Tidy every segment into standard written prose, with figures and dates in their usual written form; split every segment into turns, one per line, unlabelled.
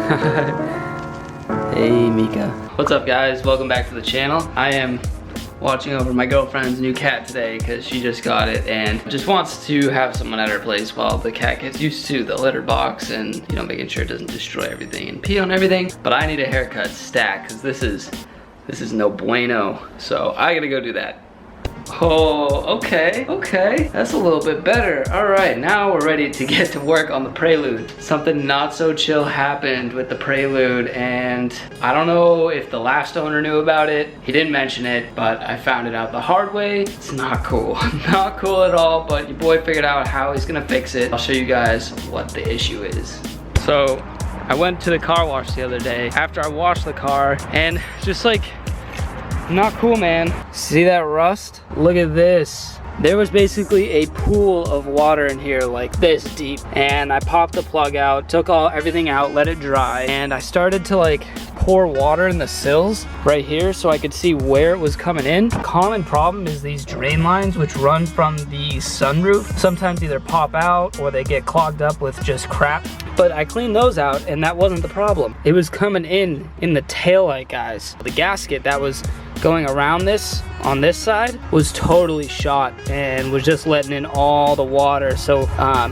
Hey Mika. What's up guys? Welcome back to the channel. I am watching over my girlfriend's new cat today because she just got it and just wants to have someone at her place while the cat gets used to the litter box and, you know, making sure it doesn't destroy everything and pee on everything. But I need a haircut stat because this is no bueno. So I gotta go do that. Oh, okay, that's a little bit better. All right, now we're ready to get to work on the Prelude. Something not so chill happened with the Prelude, and I don't know if the last owner knew about it. He didn't mention it, but I found it out the hard way. It's not cool, not cool at all, but your boy figured out how he's gonna fix it. I'll show you guys what the issue is. So, I went to the car wash the other day after I washed the car, and just like, not cool, man. See that rust? Look at this. There was basically a pool of water in here like this deep, and I popped the plug out, took everything out, let it dry, and I started to like pour water in the sills right here so I could see where it was coming in. Common problem is these drain lines which run from the sunroof. Sometimes either pop out or they get clogged up with just crap. But I cleaned those out and that wasn't the problem. It was coming in the taillight, guys. The gasket that was going around this on this side was totally shot and was just letting in all the water. So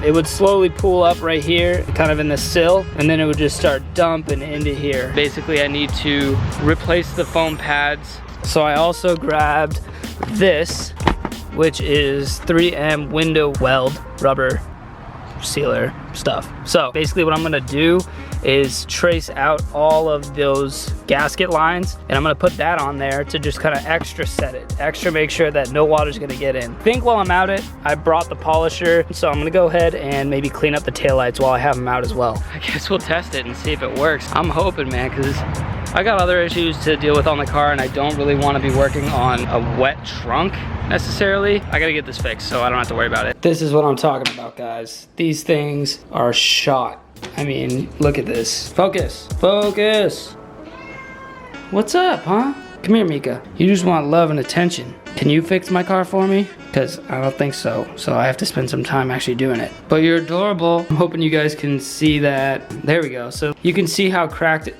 it would slowly pool up right here, kind of in the sill, and then it would just start dumping into here. Basically, I need to replace the foam pads. So I also grabbed this, which is 3M window weld rubber sealer stuff. So basically what I'm gonna do is trace out all of those gasket lines, and I'm gonna put that on there to just kind of extra set it, extra make sure that no water's gonna get in. I think while I'm at it, I brought the polisher, so I'm gonna go ahead and maybe clean up the taillights while I have them out as well. I guess we'll test it and see if it works. I'm hoping, man, because I got other issues to deal with on the car and I don't really want to be working on a wet trunk necessarily. I gotta get this fixed so I don't have to worry about it. This is what I'm talking about, guys. These things are shot. I mean, look at this. Focus, focus. What's up, huh? Come here, Mika. You just want love and attention. Can you fix my car for me? Because I don't think so. So I have to spend some time actually doing it. But you're adorable. I'm hoping you guys can see that. There we go. So you can see how cracked it.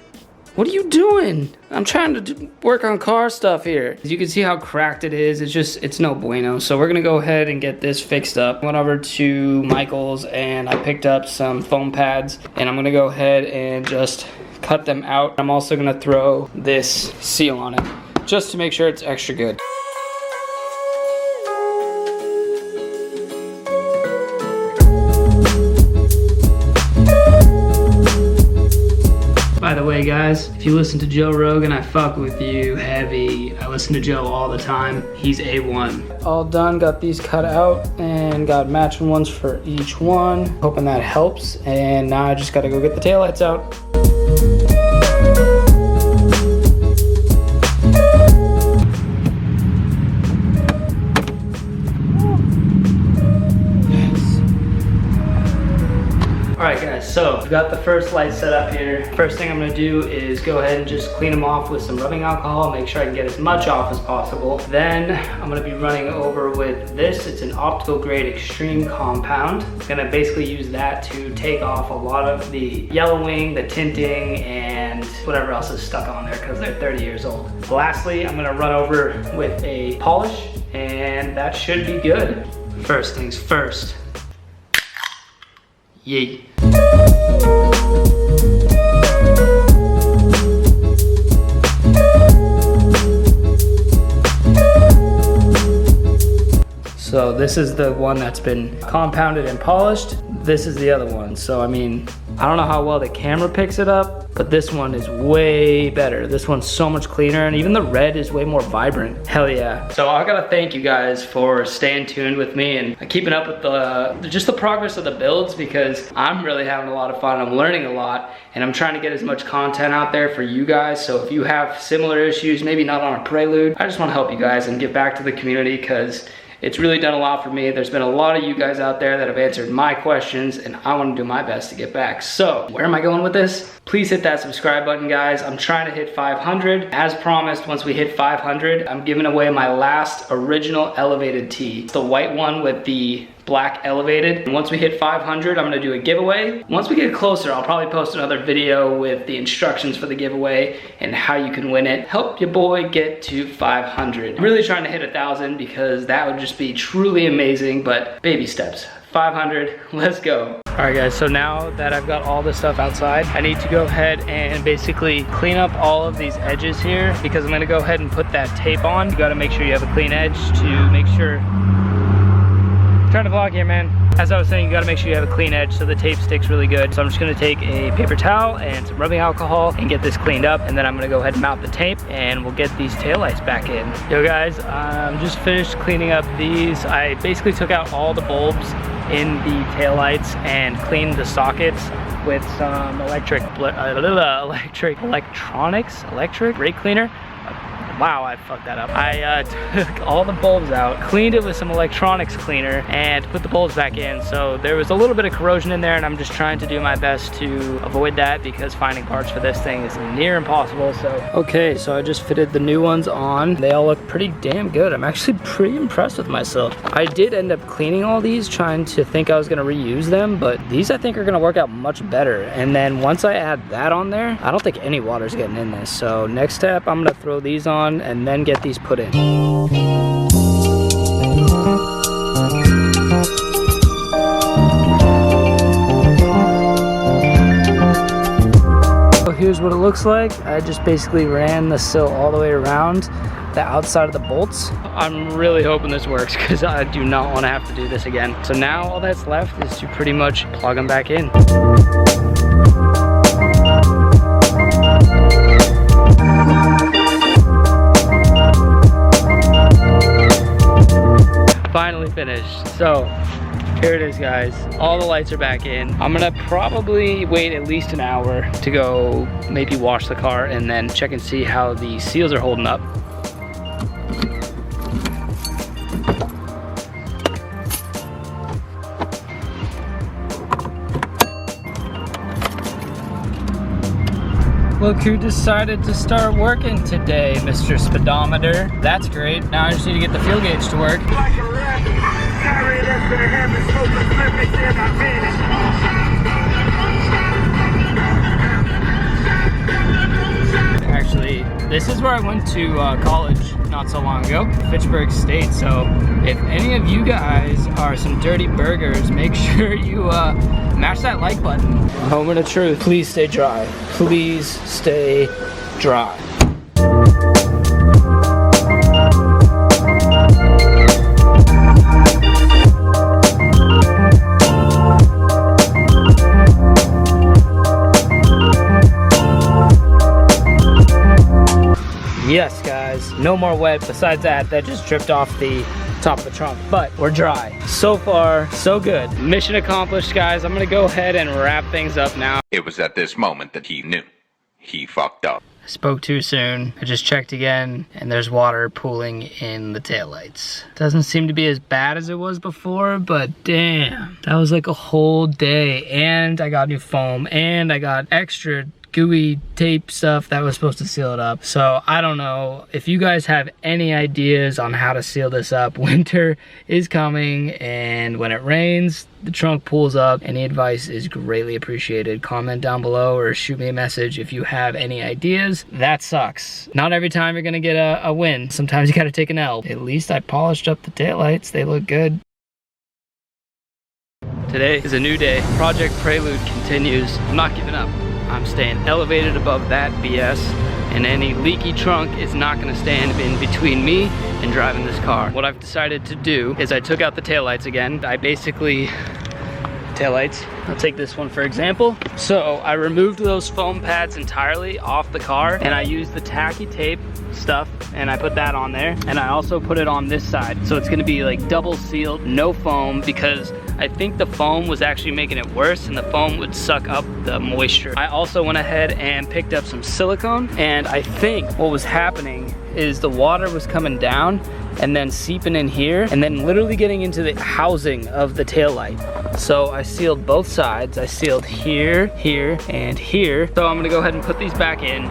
What are you doing? I'm trying to work on car stuff here. You can see how cracked it is. It's no bueno. So we're gonna go ahead and get this fixed up. Went over to Michael's and I picked up some foam pads and I'm gonna go ahead and just cut them out. I'm also gonna throw this seal on it just to make sure it's extra good. By the way, guys, if you listen to Joe Rogan, I fuck with you heavy. I listen to Joe all the time. He's A1. All done, got these cut out and got matching ones for each one. Hoping that helps. And now I just gotta go get the taillights out. Alright guys, so I've got the first light set up here. First thing I'm gonna do is go ahead and just clean them off with some rubbing alcohol, make sure I can get as much off as possible. Then I'm gonna be running over with this. It's an optical grade extreme compound. I'm gonna basically use that to take off a lot of the yellowing, the tinting, and whatever else is stuck on there because they're 30 years old. Lastly, I'm gonna run over with a polish and that should be good. First things first. Yay. So this is the one that's been compounded and polished. This is the other one. So I mean, I don't know how well the camera picks it up, but this one is way better. This one's so much cleaner, and even the red is way more vibrant. Hell yeah. So I gotta thank you guys for staying tuned with me and keeping up with just the progress of the builds, because I'm really having a lot of fun. I'm learning a lot, and I'm trying to get as much content out there for you guys. So if you have similar issues, maybe not on a Prelude, I just wanna help you guys and give back to the community, because it's really done a lot for me. There's been a lot of you guys out there that have answered my questions, and I want to do my best to get back. So where am I going with this? Please hit that subscribe button, guys. I'm trying to hit 500. As promised, once we hit 500, I'm giving away my last original elevated tee. It's the white one with the black elevated. And once we hit 500, I'm gonna do a giveaway. Once we get closer, I'll probably post another video with the instructions for the giveaway and how you can win it. Help your boy get to 500. I'm really trying to hit 1,000 because that would just be truly amazing, but baby steps. 500, let's go. All right guys, so now that I've got all this stuff outside, I need to go ahead and basically clean up all of these edges here because I'm gonna go ahead and put that tape on. You gotta make sure you have a clean edge to make sure. Trying to vlog here, man. As I was saying, you gotta make sure you have a clean edge so the tape sticks really good. So I'm just gonna take a paper towel and some rubbing alcohol and get this cleaned up, and then I'm gonna go ahead and mount the tape and we'll get these taillights back in. Yo guys, I'm just finished cleaning up these. I basically took out all the bulbs in the taillights and cleaned the sockets with some electric brake cleaner. Wow, I fucked that up. I took all the bulbs out, cleaned it with some electronics cleaner, and put the bulbs back in. So there was a little bit of corrosion in there, and I'm just trying to do my best to avoid that because finding parts for this thing is near impossible. So okay, so I just fitted the new ones on. They all look pretty damn good. I'm actually pretty impressed with myself. I did end up cleaning all these, trying to think I was gonna reuse them, but these I think are gonna work out much better. And then once I add that on there, I don't think any water's getting in this. So next step, I'm gonna throw these on and then get these put in. So here's what it looks like. I just basically ran the sill all the way around the outside of the bolts. I'm really hoping this works because I do not want to have to do this again. So now all that's left is to pretty much plug them back in. Finally finished. So here it is, guys. All the lights are back in. I'm gonna probably wait at least an hour to go maybe wash the car and then check and see how the seals are holding up. Look who decided to start working today, Mr. Speedometer. That's great. Now I just need to get the fuel gauge to work. Actually, this is where I went to college not so long ago, Fitchburg State. So if any of you guys are some dirty burgers, make sure you mash that like button. Moment of truth. Please stay dry. Please stay dry. Yes, guys, no more wet. Besides that just dripped off the top of the trunk, but we're dry. So far, so good. Mission accomplished, guys. I'm gonna go ahead and wrap things up now.
It was at this moment that he knew. He fucked up.
I spoke too soon. I just checked again, and there's water pooling in the taillights. Doesn't seem to be as bad as it was before, but damn, that was like a whole day. And I got new foam, and I got extra gooey tape stuff that was supposed to seal it up. So I don't know if you guys have any ideas on how to seal this up. Winter is coming, and when it rains, the trunk pulls up. Any advice is greatly appreciated. Comment down below or shoot me a message if you have any ideas. That sucks. Not every time you're gonna get a win. Sometimes you gotta take an L. At least I polished up the taillights. They look good. Today is a new day. Project Prelude continues. I'm not giving up. I'm staying elevated above that BS, and any leaky trunk is not gonna stand in between me and driving this car. What I've decided to do is I took out the taillights again. I basically, taillights, I'll take this one for example. So I removed those foam pads entirely off the car, and I used the tacky tape stuff, and I put that on there, and I also put it on this side. So it's gonna be like double sealed, no foam, because I think the foam was actually making it worse, and the foam would suck up the moisture. I also went ahead and picked up some silicone, and I think what was happening is the water was coming down and then seeping in here and then literally getting into the housing of the taillight. So I sealed both sides. I sealed here, here, and here. So I'm gonna go ahead and put these back in,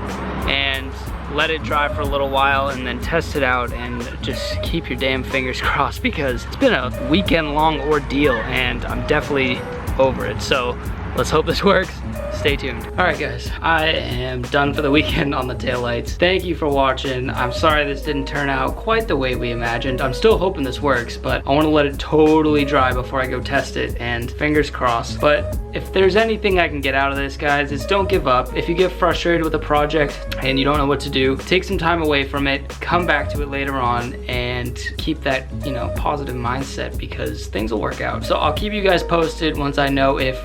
and let it dry for a little while and then test it out, and just keep your damn fingers crossed, because it's been a weekend long ordeal and I'm definitely over it. So let's hope this works. Stay tuned. All right guys, I am done for the weekend on the taillights. Thank you for watching. I'm sorry this didn't turn out quite the way we imagined. I'm still hoping this works, but I want to let it totally dry before I go test it, and fingers crossed. But if there's anything I can get out of this, guys, is don't give up. If you get frustrated with a project and you don't know what to do, take some time away from it, come back to it later on, and keep that, you know, positive mindset, because things will work out. So I'll keep you guys posted once I know if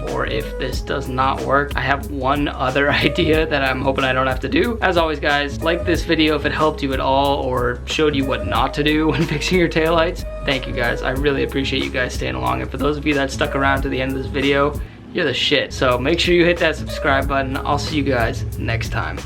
this does not work. I have one other idea that I'm hoping I don't have to do. As always guys, like this video if it helped you at all or showed you what not to do when fixing your taillights. Thank you guys, I really appreciate you guys staying along, and for those of you that stuck around to the end of this video, you're the shit. So make sure you hit that subscribe button. I'll see you guys next time.